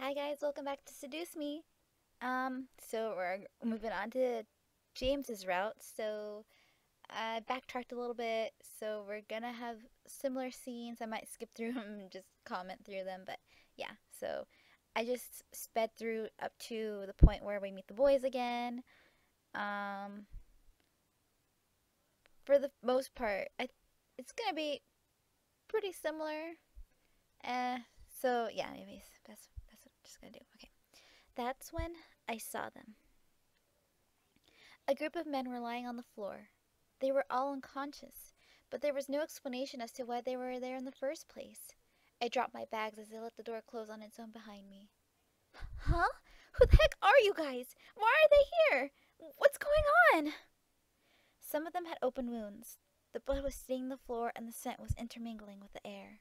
Hi guys, welcome back to Seduce Me. So we're moving on to James's route. So I backtracked a little bit. So we're gonna have similar scenes. I might skip through them and just comment through them, but yeah. So I just sped through up to the point where we meet the boys again. Um, for the most part, it's gonna be pretty similar. Uh, so yeah. Anyways, that's what I'm just gonna do. Okay. That's when I saw them. A group of men were lying on the floor. They were all unconscious, but there was no explanation as to why they were there in the first place. I dropped my bags as I let the door close on its own behind me. Huh? Who the heck are you guys? Why are they here? What's going on? Some of them had open wounds. The blood was staining the floor and the scent was intermingling with the air.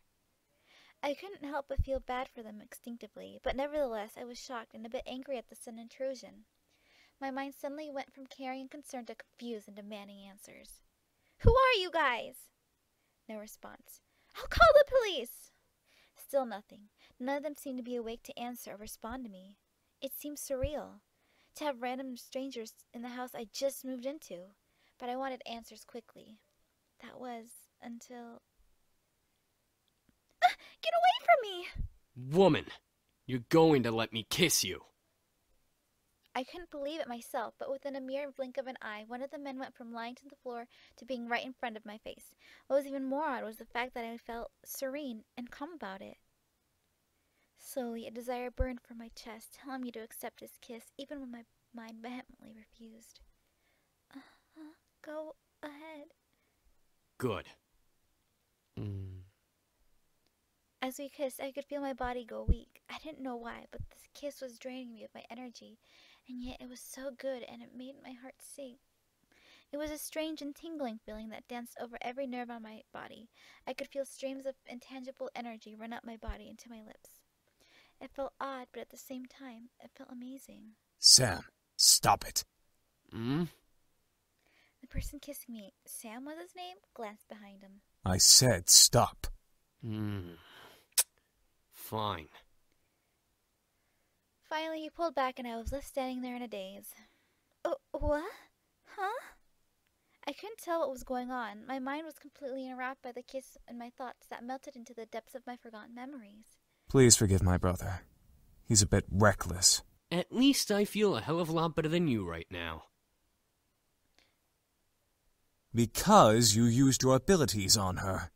I couldn't help but feel bad for them instinctively, but nevertheless I was shocked and a bit angry at the sudden intrusion. My mind suddenly went from caring and concern to confused and demanding answers. Who are you guys? No response. I'll call the police! Still nothing. None of them seemed to be awake to answer or respond to me. It seemed surreal to have random strangers in the house I just moved into, but I wanted answers quickly. That was until... Get away from me! Woman, you're going to let me kiss you. I couldn't believe it myself, but within a mere blink of an eye, one of the men went from lying to the floor to being right in front of my face. What was even more odd was the fact that I felt serene and calm about it. Slowly, a desire burned from my chest, telling me to accept his kiss, even when my mind vehemently refused. Go ahead. Good. As we kissed, I could feel my body go weak. I didn't know why, but this kiss was draining me of my energy, and yet it was so good and it made my heart sing. It was a strange and tingling feeling that danced over every nerve on my body. I could feel streams of intangible energy run up my body into my lips. It felt odd, but at the same time, it felt amazing. Sam, stop it. The person kissing me, Sam was his name, glanced behind him. I said stop. Fine. Finally, he pulled back and I was left standing there in a daze. Oh, what? Huh? I couldn't tell what was going on. My mind was completely enwrapped by the kiss and my thoughts that melted into the depths of my forgotten memories. Please forgive my brother. He's a bit reckless. At least I feel a hell of a lot better than you right now. Because you used your abilities on her.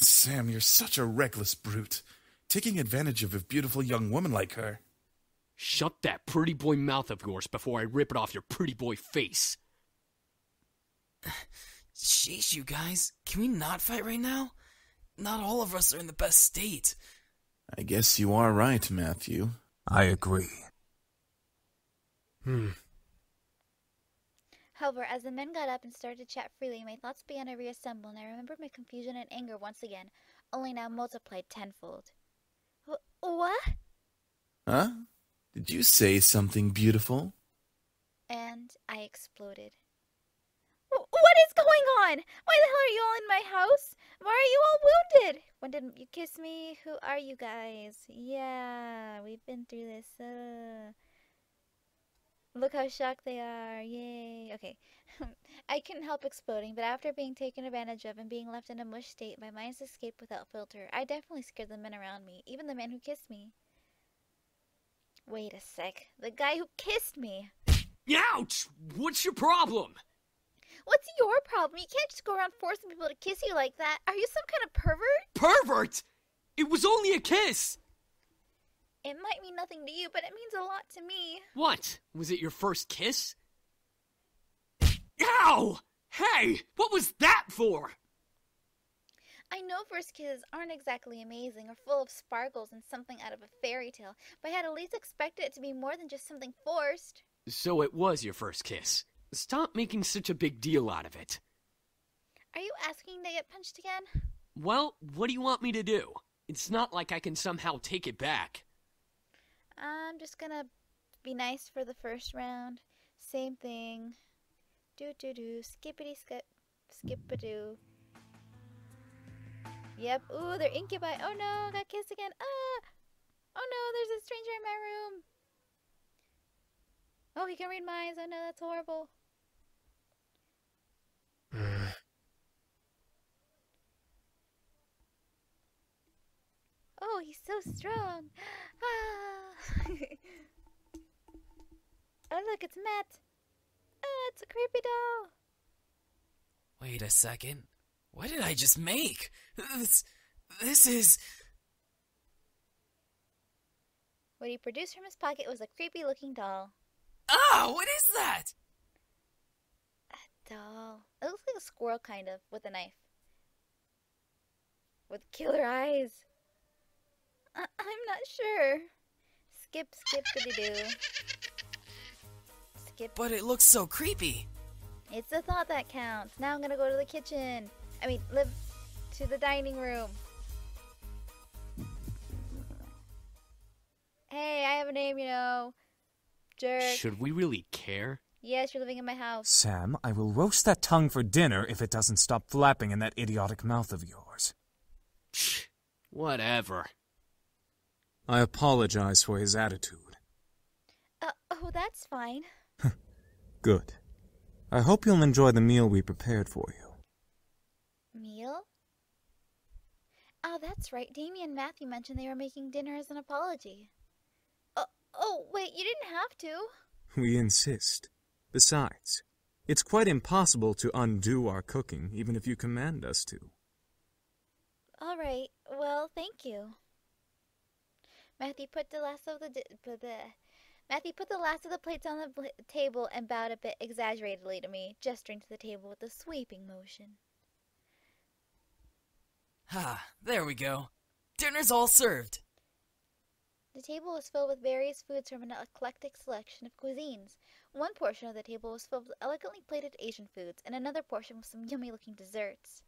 Sam, you're such a reckless brute, taking advantage of a beautiful young woman like her. Shut that pretty boy mouth of yours before I rip it off your pretty boy face. Sheesh, you guys. Can we not fight right now? Not all of us are in the best state. I guess you are right, Matthew. I agree. However, as the men got up and started to chat freely, my thoughts began to reassemble, and I remembered my confusion and anger once again, only now multiplied tenfold. What? Huh? Did you say something beautiful? And I exploded. What is going on? Why the hell are you all in my house? Why are you all wounded? When didn't you kiss me? Who are you guys? Yeah, we've been through this. Look how shocked they are. Yay. Okay. I couldn't help exploding, but after being taken advantage of and being left in a mush state, my mind's escaped without filter. I definitely scared the men around me, even the man who kissed me. Wait a sec. The guy who kissed me. Ouch! What's your problem? What's your problem? You can't just go around forcing people to kiss you like that. Are you some kind of pervert? Pervert! It was only a kiss! It might mean nothing to you, but it means a lot to me. What? Was it your first kiss? Ow! Hey! What was that for? I know first kisses aren't exactly amazing or full of sparkles and something out of a fairy tale, but I had at least expected it to be more than just something forced. So it was your first kiss. Stop making such a big deal out of it. Are you asking to get punched again? Well, what do you want me to do? It's not like I can somehow take it back. I'm just gonna be nice for the first round. Same thing. Do-do-do, skippity-skip, skip-a-doo. Yep, ooh, they're incubi. Oh no, got kissed again. Oh no, there's a stranger in my room. Oh, he can read minds. Oh no, that's horrible. Oh, he's so strong. Ah. Oh look, it's Matt. Ah, it's a creepy doll. Wait a second. What did I just make? This is... What he produced from his pocket was a creepy looking doll. Ah, what is that? A doll. It looks like a squirrel, kind of, with a knife. With killer eyes. I'm not sure. Skip, skip-a-doo. Skip. But it looks so creepy. It's the thought that counts. Now I'm gonna go to the kitchen. Live to the dining room. Hey, I have a name, you know. Jerk. Should we really care? Yes, you're living in my house. Sam, I will roast that tongue for dinner if it doesn't stop flapping in that idiotic mouth of yours. Whatever. I apologize for his attitude. Oh, that's fine. Good. I hope you'll enjoy the meal we prepared for you. Meal? Oh, that's right. Damien and Matthew mentioned they were making dinner as an apology. Oh, wait, you didn't have to. We insist. Besides, it's quite impossible to undo our cooking, even if you command us to. All right. Well, thank you. Matthew put the last of the plates on the table and bowed a bit exaggeratedly to me, gesturing to the table with a sweeping motion. Ah, there we go. Dinner's all served. The table was filled with various foods from an eclectic selection of cuisines. One portion of the table was filled with elegantly plated Asian foods, and another portion with some yummy-looking desserts.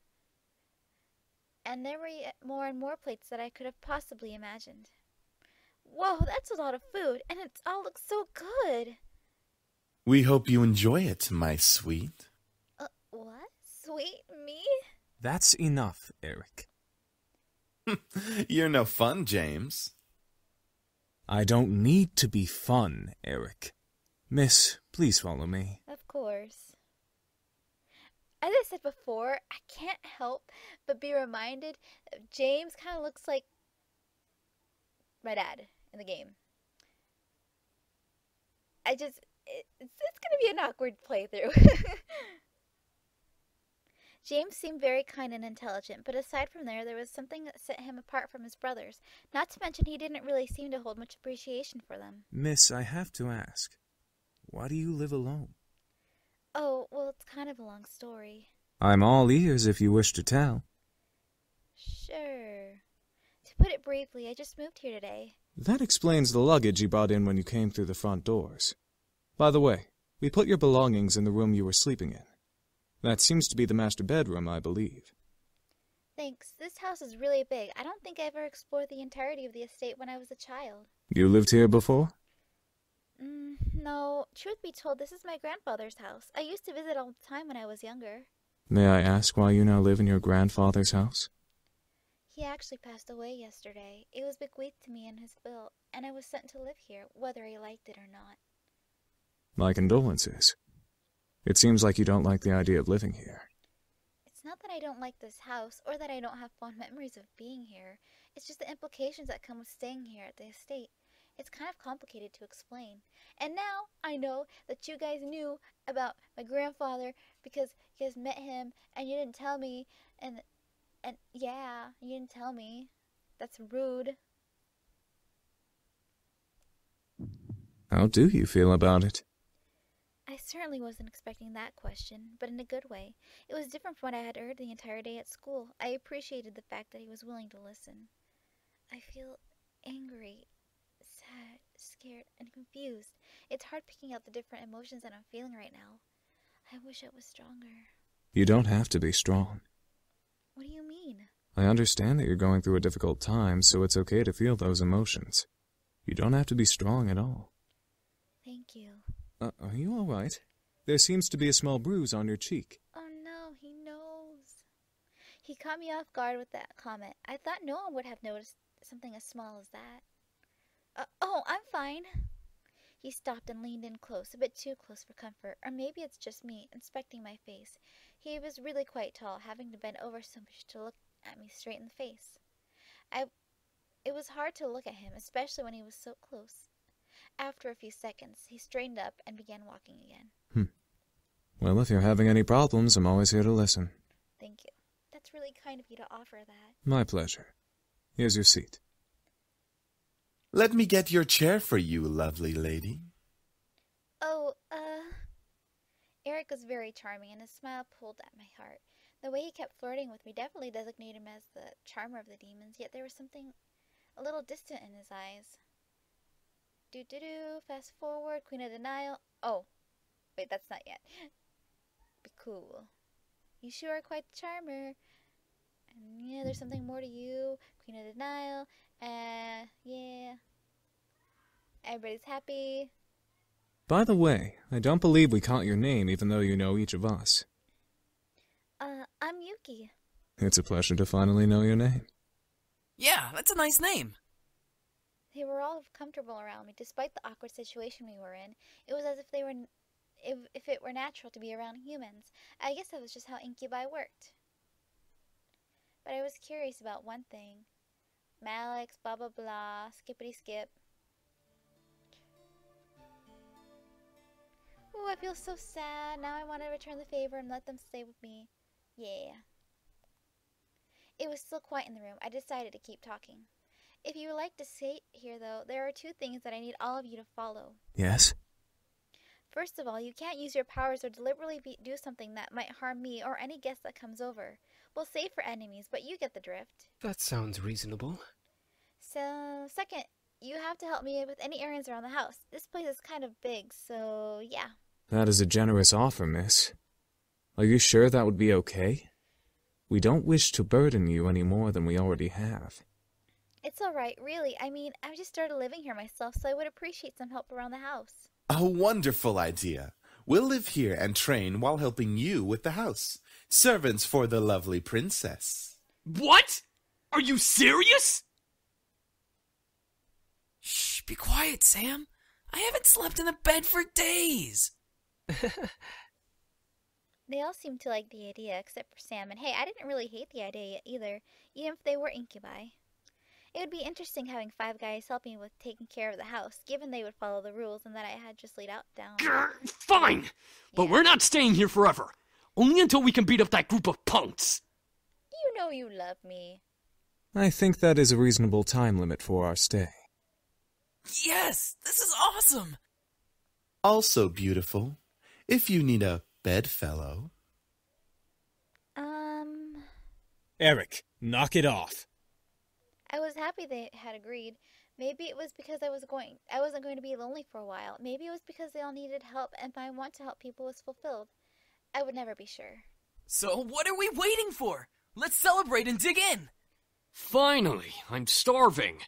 And there were yet more and more plates that I could have possibly imagined. Whoa, that's a lot of food, and it all looks so good. We hope you enjoy it, my sweet. What? Sweet me? That's enough, Eric. You're no fun, James. I don't need to be fun, Eric. Miss, please follow me. Of course. As I said before, I can't help but be reminded that James kind of looks like my dad in the game. It's going to be an awkward playthrough. James seemed very kind and intelligent, but aside from there was something that set him apart from his brothers. Not to mention he didn't really seem to hold much appreciation for them. Miss, I have to ask, why do you live alone? Oh, well, it's kind of a long story. I'm all ears if you wish to tell. Sure. To put it briefly, I just moved here today. That explains the luggage you brought in when you came through the front doors. By the way, we put your belongings in the room you were sleeping in. That seems to be the master bedroom, I believe. Thanks. This house is really big. I don't think I ever explored the entirety of the estate when I was a child. You lived here before? No. Truth be told, this is my grandfather's house. I used to visit all the time when I was younger. May I ask why you now live in your grandfather's house? He actually passed away yesterday. It was bequeathed to me in his will, and I was sent to live here, whether I liked it or not. My condolences. It seems like you don't like the idea of living here. It's not that I don't like this house, or that I don't have fond memories of being here. It's just the implications that come with staying here at the estate. It's kind of complicated to explain. And now I know that you guys knew about my grandfather because you guys met him and you didn't tell me. And yeah, you didn't tell me. That's rude. How do you feel about it? I certainly wasn't expecting that question, but in a good way. It was different from what I had heard the entire day at school. I appreciated the fact that he was willing to listen. I feel angry, sad, scared, and confused. It's hard picking out the different emotions that I'm feeling right now. I wish I was stronger. You don't have to be strong. What do you mean? I understand that you're going through a difficult time, so it's okay to feel those emotions. You don't have to be strong at all. Thank you. Are you all right? There seems to be a small bruise on your cheek. Oh no, he knows. He caught me off guard with that comment. I thought no one would have noticed something as small as that. Oh, I'm fine. He stopped and leaned in close, a bit too close for comfort, or maybe it's just me, inspecting my face. He was really quite tall, having to bend over so much to look at me straight in the face. I, it was hard to look at him, especially when he was so close. After a few seconds, he straightened up and began walking again. Well, if you're having any problems, I'm always here to listen. Thank you. That's really kind of you to offer that. My pleasure. Here's your seat. Let me get your chair for you, lovely lady. Oh, Eric was very charming, and his smile pulled at my heart. The way he kept flirting with me definitely designated him as the charmer of the demons, yet there was something a little distant in his eyes. Fast forward, Queen of Denial. Oh, wait, that's not yet. Be cool. You sure are quite the charmer. And yeah, there's something more to you. Queen of Denial. Yeah. Everybody's happy. By the way, I don't believe we caught your name even though you know each of us. I'm Yuki. It's a pleasure to finally know your name. Yeah, that's a nice name. They were all comfortable around me, despite the awkward situation we were in. It was as if they were, if it were natural to be around humans. I guess that was just how incubi worked. But I was curious about one thing. Malix, blah blah blah, skippity skip. Ooh, I feel so sad. Now I want to return the favor and let them stay with me. Yeah. It was still quiet in the room. I decided to keep talking. If you would like to stay here, though, there are 2 things that I need all of you to follow. Yes? First of all, you can't use your powers or deliberately do something that might harm me or any guest that comes over. We'll save for enemies, but you get the drift. That sounds reasonable. So, second, you have to help me with any errands around the house. This place is kind of big, so yeah. That is a generous offer, miss. Are you sure that would be okay? We don't wish to burden you any more than we already have. It's alright, really. I mean, I've just started living here myself, so I would appreciate some help around the house. A wonderful idea. We'll live here and train while helping you with the house. Servants for the lovely princess. What? Are you serious? Shh, be quiet, Sam. I haven't slept in a bed for days. They all seemed to like the idea, except for Sam. And hey, I didn't really hate the idea either, even if they were incubi. It would be interesting having 5 guys helping with taking care of the house, given they would follow the rules and that I had just laid out down. Grr, fine, but Yeah. we're not staying here forever. Only until we can beat up that group of punks. You know you love me. I think that is a reasonable time limit for our stay. Yes, this is awesome. Also beautiful. If you need a bedfellow. Eric, knock it off. I was happy they had agreed. Maybe it was because I wasn't going to be lonely for a while. Maybe it was because they all needed help and my want to help people was fulfilled. I would never be sure. So what are we waiting for? Let's celebrate and dig in. Finally, I'm starving.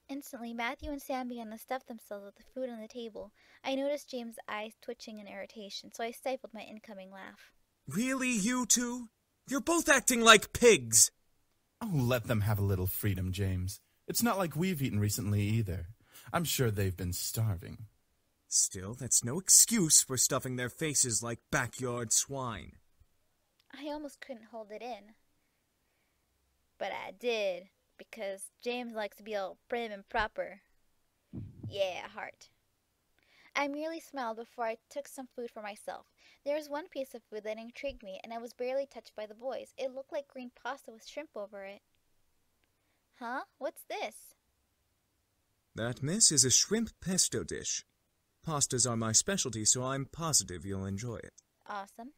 Instantly, Matthew and Sam began to stuff themselves with the food on the table. I noticed James' eyes twitching in irritation, so I stifled my incoming laugh. Really, you two? You're both acting like pigs. Oh, let them have a little freedom, James. It's not like we've eaten recently either. I'm sure they've been starving. Still, that's no excuse for stuffing their faces like backyard swine. I almost couldn't hold it in. But I did, because James likes to be all prim and proper. Yeah, heart. I merely smiled before I took some food for myself. There was one piece of food that intrigued me, and I was barely touched by the boys. It looked like green pasta with shrimp over it. Huh? What's this? That, miss, is a shrimp pesto dish. Pastas are my specialty, so I'm positive you'll enjoy it. Awesome.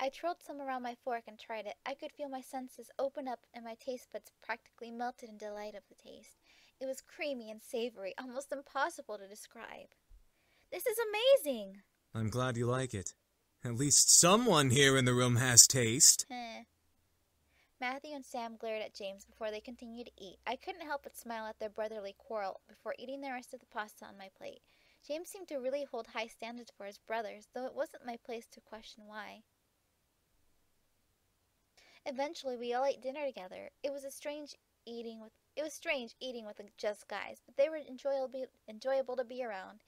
I twirled some around my fork and tried it. I could feel my senses open up and my taste buds practically melted in delight of the taste. It was creamy and savory, almost impossible to describe. This is amazing! I'm glad you like it. At least someone here in the room has taste. Matthew and Sam glared at James before they continued to eat. I couldn't help but smile at their brotherly quarrel before eating the rest of the pasta on my plate. James seemed to really hold high standards for his brothers, though it wasn't my place to question why. Eventually, we all ate dinner together. It was a strange eating with It was strange eating with just guys, but they were enjoyable to be around.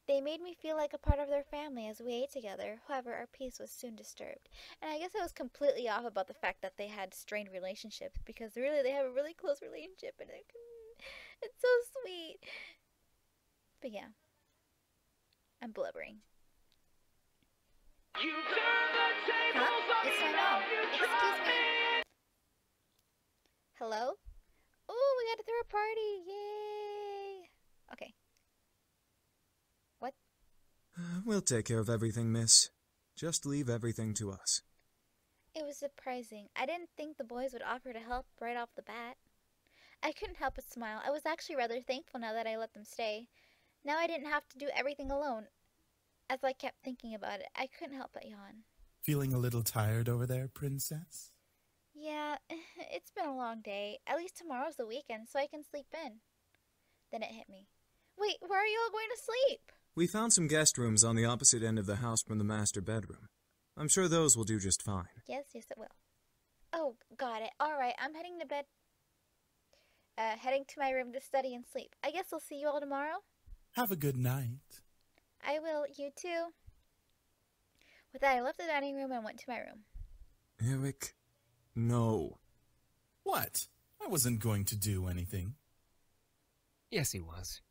They made me feel like a part of their family as we ate together. However, our peace was soon disturbed. And I guess I was completely off about the fact that they had strained relationships, because really they have a really close relationship, and it's so sweet. But yeah, I'm blubbering. Huh? It's my mom. Excuse me. Hello? Oh, we got to throw a party. Yay. Okay. What? We'll take care of everything, miss. Just leave everything to us. It was surprising. I didn't think the boys would offer to help right off the bat. I couldn't help but smile. I was actually rather thankful now that I let them stay. Now I didn't have to do everything alone. As I kept thinking about it, I couldn't help but yawn. Feeling a little tired over there, princess? Yeah, it's been a long day. At least tomorrow's the weekend, so I can sleep in. Then it hit me. Wait, where are you all going to sleep? We found some guest rooms on the opposite end of the house from the master bedroom. I'm sure those will do just fine. Yes, it will. Oh, got it. All right, I'm heading to bed. Heading to my room to study and sleep. I guess I'll see you all tomorrow. Have a good night. I will. You too. With that, I left the dining room and went to my room. Eric, no. What? I wasn't going to do anything. Yes, he was.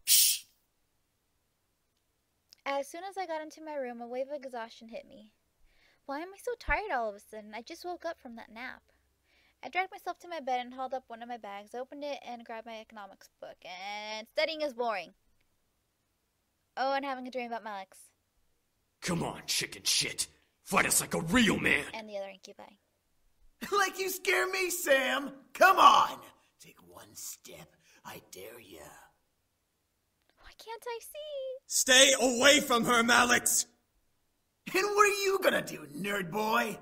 Shh! As soon as I got into my room, a wave of exhaustion hit me. Why am I so tired all of a sudden? I just woke up from that nap. I dragged myself to my bed and hauled up one of my bags, opened it, and grabbed my economics book. And studying is boring. Oh, and having a dream about Malix. Come on, chicken shit. Fight us like a real man. And the other incubi. Like you scare me, Sam. Come on. Take one step. I dare ya. Why can't I see? Stay away from her, Malix! And what are you gonna do, nerd boy?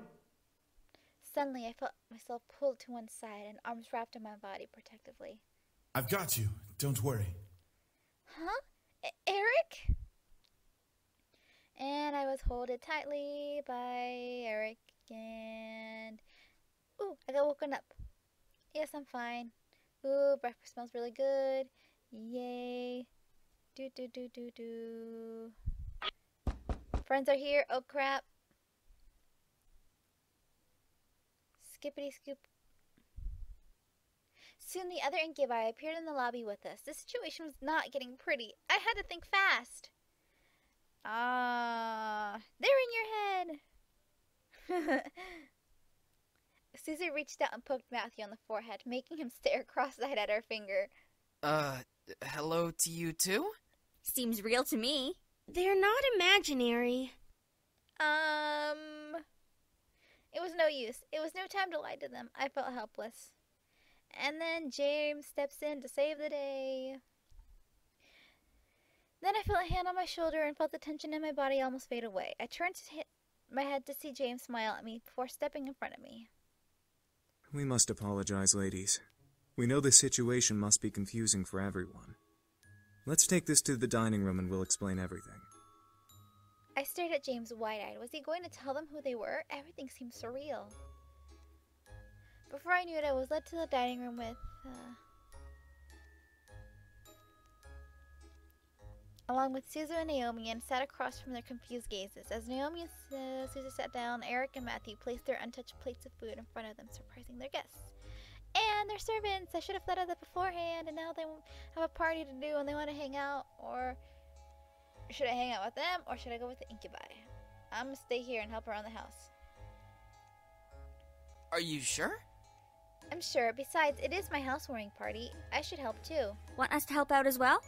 Suddenly, I felt myself pulled to one side and arms wrapped in my body protectively. I've got you. Don't worry. Huh? Eric? And I was holded tightly by Eric, and... Ooh, I got woken up. Yes, I'm fine. Ooh, breakfast smells really good. Yay. Do. Friends are here. Oh, crap. Skippity scoop. Soon the other incubi appeared in the lobby with us. The situation was not getting pretty. I had to think fast. They're in your head. Susie reached out and poked Matthew on the forehead, making him stare cross-eyed at her finger. Hello to you too? Seems real to me. They're not imaginary. It was no use. It was no time to lie to them. I felt helpless. And then James steps in to save the day. Then I felt a hand on my shoulder and felt the tension in my body almost fade away. I turned to hit my head to see James smile at me before stepping in front of me. We must apologize, ladies. We know the situation must be confusing for everyone. Let's take this to the dining room and we'll explain everything. I stared at James wide-eyed. Was he going to tell them who they were? Everything seemed surreal. Before I knew it, I was led to the dining room with... along with Suzu and Naomi, and sat across from their confused gazes. As Naomi and Suzu sat down, Eric and Matthew placed their untouched plates of food in front of them, surprising their guests. And their servants! I should have thought of that beforehand, and now they have a party to do and they want to hang out, or... Should I hang out with them, or should I go with the incubi? I'm gonna stay here and help around the house. Are you sure? I'm sure. Besides, it is my housewarming party. I should help too. Want us to help out as well?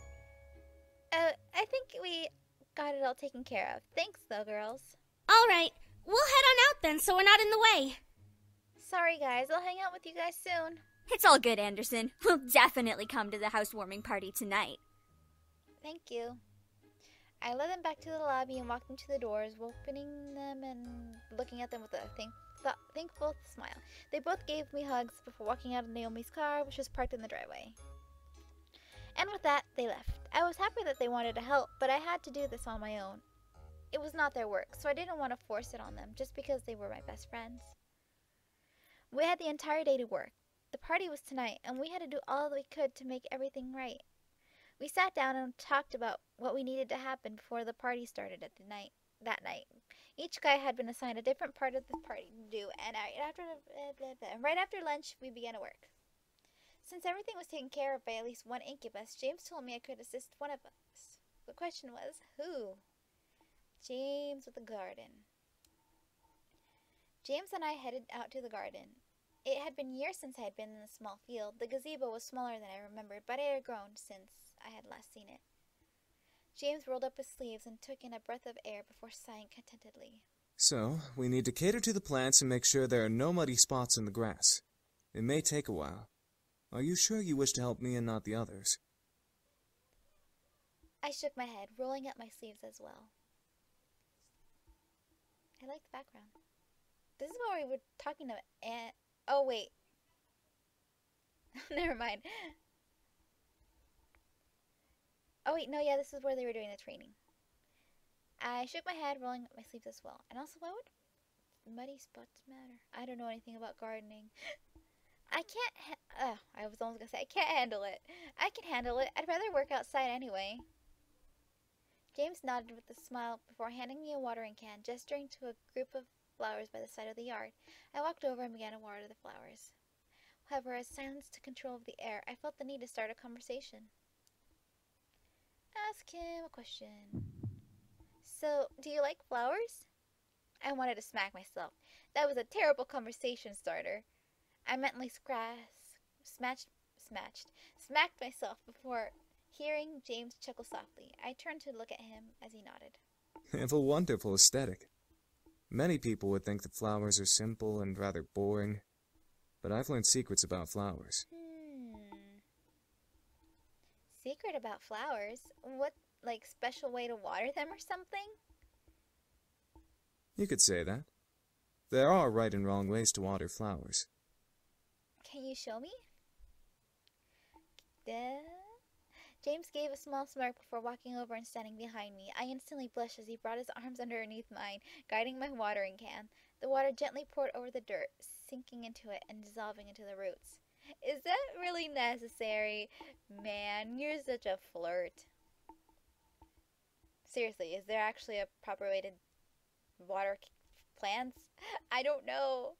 I think we got it all taken care of. Thanks, though, girls. All right, we'll head on out then so we're not in the way. Sorry, guys. I'll hang out with you guys soon. It's all good, Anderson. We'll definitely come to the housewarming party tonight. Thank you. I led them back to the lobby and walked them to the doors, opening them and looking at them with a thankful smile. They both gave me hugs before walking out of Naomi's car, which was parked in the driveway. And with that, they left. I was happy that they wanted to help, but I had to do this on my own. It was not their work, so I didn't want to force it on them just because they were my best friends. We had the entire day to work. The party was tonight, and we had to do all that we could to make everything right. We sat down and talked about what we needed to happen before the party started that night. Each guy had been assigned a different part of the party to do, and right after lunch, we began to work. Since everything was taken care of by at least one incubus, James told me I could assist one of us. The question was, who? James with the garden. James and I headed out to the garden. It had been years since I had been in the small field. The gazebo was smaller than I remembered, but it had grown since I had last seen it. James rolled up his sleeves and took in a breath of air before sighing contentedly. So, we need to cater to the plants and make sure there are no muddy spots in the grass. It may take a while. Are you sure you wish to help me and not the others? I shook my head, rolling up my sleeves as well. I like the background. This is what we were talking about. Oh, wait. Never mind. Oh, wait, no, yeah, this is where they were doing the training. I shook my head, rolling up my sleeves as well. And also, why would muddy spots matter? I don't know anything about gardening. I was almost gonna say, I can't handle it. I can handle it. I'd rather work outside anyway. James nodded with a smile before handing me a watering can, gesturing to a group of flowers by the side of the yard. I walked over and began to water the flowers. However, as silence took control of the air, I felt the need to start a conversation. Ask him a question. So, do you like flowers? I wanted to smack myself. That was a terrible conversation starter. I mentally smacked myself before hearing James chuckle softly. I turned to look at him as he nodded. They have a wonderful aesthetic. Many people would think that flowers are simple and rather boring, but I've learned secrets about flowers. Secret about flowers? What, like special way to water them or something? You could say that. There are right and wrong ways to water flowers. Can you show me? James gave a small smirk before walking over and standing behind me. I instantly blushed as he brought his arms underneath mine, guiding my watering can. The water gently poured over the dirt, sinking into it and dissolving into the roots. Is that really necessary? Man, you're such a flirt. Seriously, is there actually a proper way to water plants? I don't know.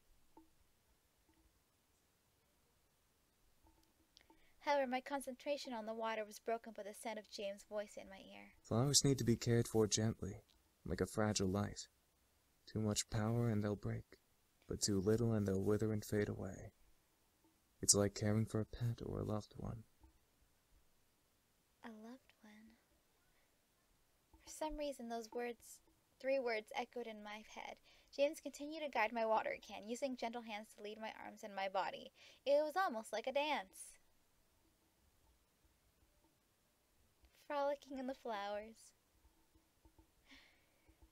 However, my concentration on the water was broken by the sound of James' voice in my ear. Flowers need to be cared for gently, like a fragile light. Too much power and they'll break, but too little and they'll wither and fade away. It's like caring for a pet or a loved one. A loved one? For some reason, those three words echoed in my head. James continued to guide my watering can, using gentle hands to lead my arms and my body. It was almost like a dance. Frolicking in the flowers.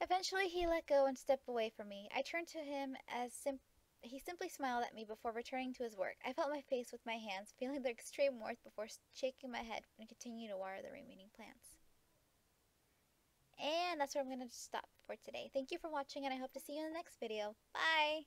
Eventually, he let go and stepped away from me. I turned to him as he simply smiled at me before returning to his work. I felt my face with my hands, feeling their extreme warmth before shaking my head and continuing to water the remaining plants. And that's where I'm going to stop for today. Thank you for watching, and I hope to see you in the next video. Bye!